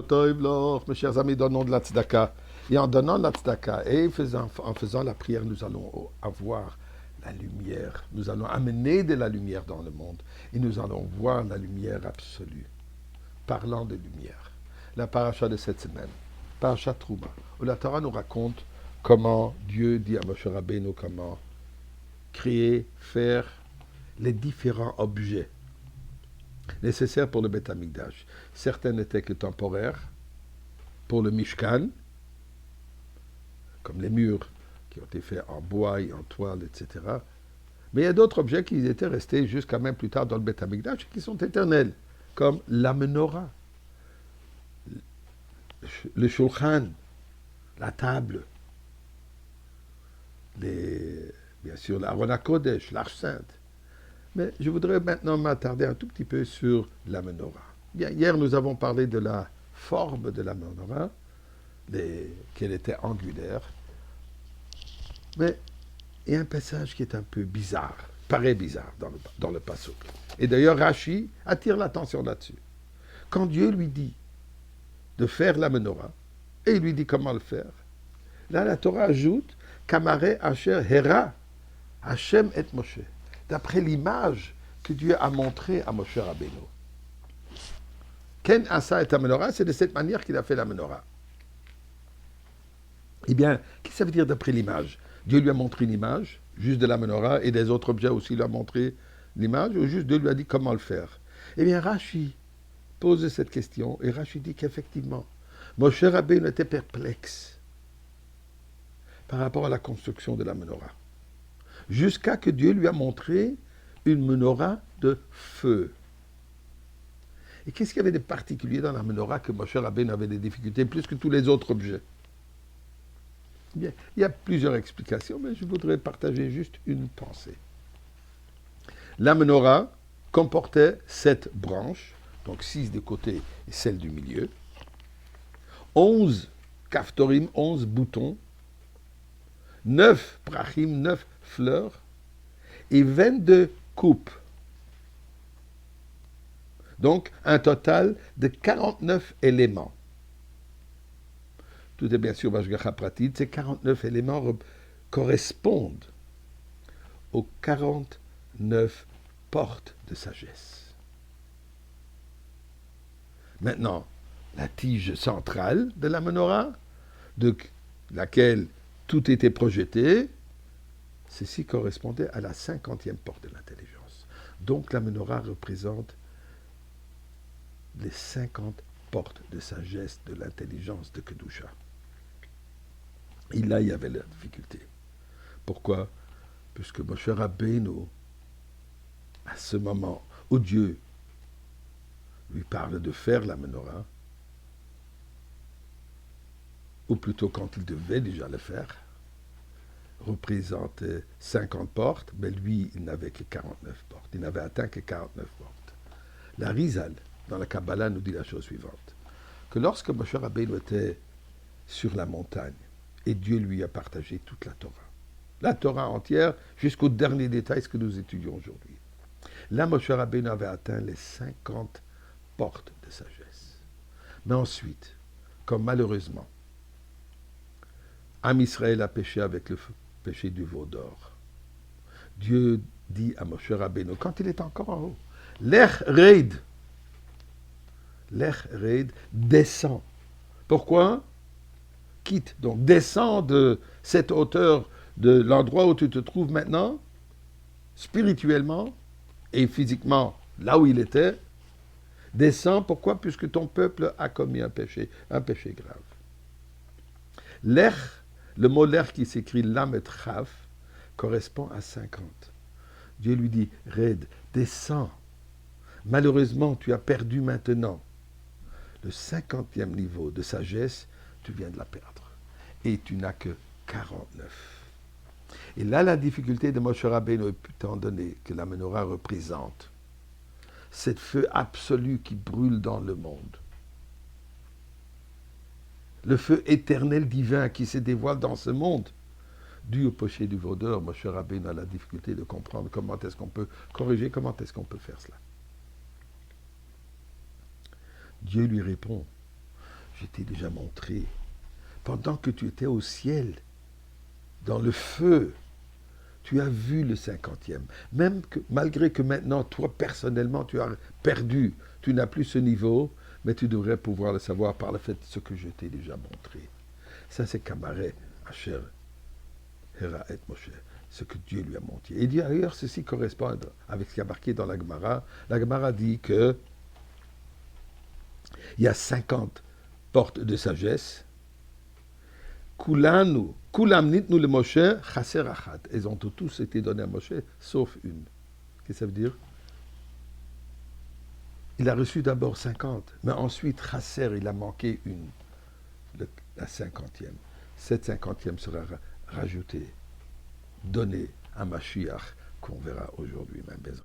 Toivloch, mes chers amis, donnons de la tzedaka. Et en donnant de la tzedaka et en faisant la prière, nous allons avoir la lumière. Nous allons amener de la lumière dans le monde. Et nous allons voir la lumière absolue. Parlant de lumière. La paracha de cette semaine, paracha Trouma, où la Torah nous raconte comment Dieu dit à Moshe Rabbeinu comment créer, faire les différents objets nécessaires pour le Beth Amikdash. Certains n'étaient que temporaires, pour le Mishkan, comme les murs qui ont été faits en bois et en toile, etc. Mais il y a d'autres objets qui étaient restés jusqu'à même plus tard dans le Beth Amikdash et qui sont éternels, comme la menorah, le shulchan, la table, bien sûr l'Aaron HaKodesh, l'Arche Sainte. Mais je voudrais maintenant m'attarder un tout petit peu sur la menorah. Bien, hier, nous avons parlé de la forme de la menorah, qu'elle était angulaire. Mais il y a un passage qui est un peu bizarre, paraît bizarre dans le pasuk. Et d'ailleurs, Rashi attire l'attention là-dessus. Quand Dieu lui dit de faire la menorah, et il lui dit comment le faire, là, la Torah ajoute Kamare Asher Hera Hashem et Moshe, d'après l'image que Dieu a montrée à Moshe Rabbeinu. Ken Asa et Menorah, c'est de cette manière qu'il a fait la menorah. Eh bien, qu'est-ce que ça veut dire d'après l'image? Dieu lui a montré une image, juste de la menorah, et des autres objets aussi lui a montré l'image, ou juste Dieu lui a dit comment le faire? Eh bien, Rashi pose cette question, et Rashi dit qu'effectivement, Moshe Rabbeinu était perplexe par rapport à la construction de la menorah. Jusqu'à que Dieu lui a montré une menorah de feu. Et qu'est-ce qu'il y avait de particulier dans la menorah que Moshe Rabbeinu avait des difficultés plus que tous les autres objets? Bien, il y a plusieurs explications, mais je voudrais partager juste une pensée. La menorah comportait 7 branches, donc 6 des côtés et celle du milieu, 11 kaftorim, 11 boutons, 9 brachim, 9 fleurs, et 22 coupes. Donc, un total de 49 éléments. Tout est bien sûr Bashgacha Pratit. Ces 49 éléments correspondent aux 49 portes de sagesse. Maintenant, la tige centrale de la menorah, de laquelle tout était projeté, ceci correspondait à la 50e porte de l'intelligence. Donc la menorah représente les 50 portes de sagesse de l'intelligence de Kedusha. Et là, il y avait la difficulté. Pourquoi? Puisque Moshe Rabbeinu, à ce moment où Dieu lui parle de faire la menorah, ou plutôt quand il devait déjà le faire, représentait 50 portes, mais lui, il n'avait que 49 portes. Il n'avait atteint que 49 portes. La Rizal, dans la Kabbalah, nous dit la chose suivante, que lorsque Moshe Rabbeinu était sur la montagne, et Dieu lui a partagé toute la Torah entière, jusqu'au dernier détail, ce que nous étudions aujourd'hui. Là, Moshe Rabbeinu avait atteint les 50 portes de sagesse. Mais ensuite, comme malheureusement, Am Israël a péché avec le péché du veau d'or, Dieu dit à Moshe Rabbeinu, quand il est encore en haut, Lech Reid, descend. Pourquoi? Quitte, donc descends de cette hauteur, de l'endroit où tu te trouves maintenant, spirituellement et physiquement, là où il était, descends, pourquoi? Puisque ton peuple a commis un péché grave. L'er, le mot l'er qui s'écrit lam et chaf, correspond à 50. Dieu lui dit, Red, descends. Malheureusement, tu as perdu maintenant. Le 50e niveau de sagesse, tu viens de la perdre. Et tu n'as que 49. Et là, la difficulté de Moshe Rabbeinu, étant donné que la menorah représente cette feu absolu qui brûle dans le monde, le feu éternel divin qui se dévoile dans ce monde, dû au péché du veau d'or, Moshe Rabbeinu a la difficulté de comprendre comment est-ce qu'on peut corriger, comment est-ce qu'on peut faire cela. Dieu lui répond, je t'ai déjà montré. Pendant que tu étais au ciel, dans le feu, tu as vu le 50e. Même que, malgré que maintenant, toi, personnellement, tu as perdu, tu n'as plus ce niveau, mais tu devrais pouvoir le savoir par le fait de ce que je t'ai déjà montré. Ça, c'est Kamaré, Asher, Hera et Moshe, ce que Dieu lui a montré. Et d'ailleurs, ceci correspond avec ce qui a marqué dans la Gemara. La Gemara dit que il y a 50 portes de sagesse. Kulanu, Kulam nitnu le Moshe, chaser achat. Elles ont tous été données à Moshe, sauf une. Qu'est-ce que ça veut dire? Il a reçu d'abord 50, mais ensuite, chaser, il a manqué une, la 50e. Cette 50e sera rajoutée, donnée à Mashiach, qu'on verra aujourd'hui même.